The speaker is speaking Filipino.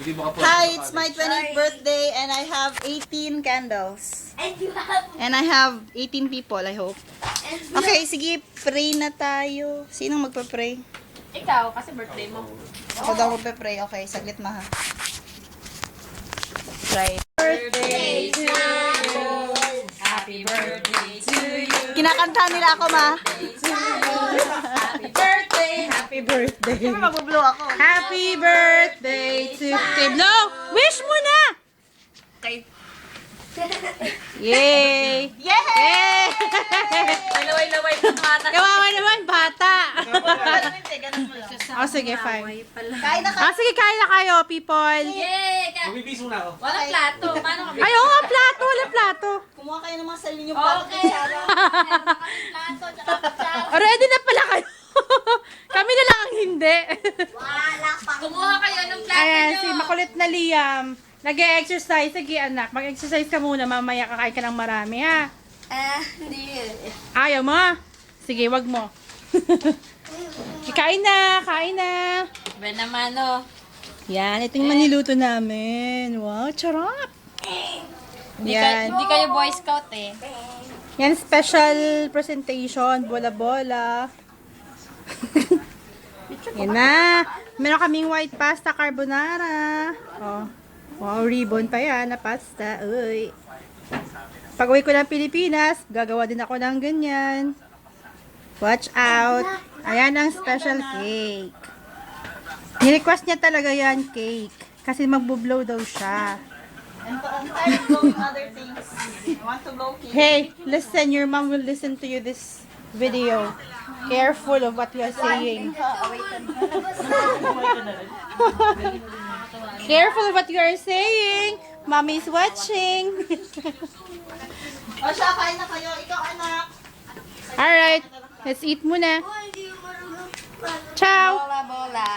Hi, it's my 20th birthday and I have 18 candles. And I have 18 people, I hope. Okay, sige, pray na tayo. Sinong magpa-pray? Ikaw, kasi birthday mo. Ako daw magpa-pray. Okay, saglit ma ha. Pray. Birthday to you. Happy birthday to you. Kinakanta nila ako ma. Happy birthday. Happy birthday. Siyempre mag-blow ako. Happy birthday to you. Blow! Wish mo na! Okay. Yay! Yay! Laway-laway ng bata. Kawawa naman, bata. Ganun mo lang. Oh, sige, fine. Kain na Ah, sige, kain na kayo, people. Yay! Magbibis muna ako. Walang plato. Paano kami? Ay, oo nga, plato. Wala plato. Kumuha kayo ng mga sarili niyong plato. Okay. Plato, tsaka kutsara. Oh, ready na pala kayo. Kami na lang ang hindi. Wala pa. Kumuha kayo ng plato Ayan, nyo. si makulit na Liam. Nag-e-exercise. Sige, anak. Mag-exercise ka muna. Mamaya kakain ka ng marami, ha? Hindi. Ayaw mo? Sige, wag mo. Kain na. Kain na. Ben naman, oh. Yan, ito yung maniluto namin. Wow, charap. Yan. Hindi kayo Boy Scout, eh. Yan, special presentation. Bola-bola. Yan na. Meron kaming white pasta carbonara. Oh. Wow, ribbon pa yan na pasta. Uy. Pag uwi ko ng Pilipinas, gagawa din ako ng ganyan. Watch out. Ayan ang special cake. Ni-request niya talaga yan, cake. Kasi magbo-blow daw siya. I'm tired of blowing other things. I want to blow cake. Hey, listen, your mom will listen to you this video. Careful of what you are saying. Careful of what you are saying. Mommy is watching. O siya, kain na kayo. Ikaw, anak. Alright, let's eat muna. Ciao! Bola, bola.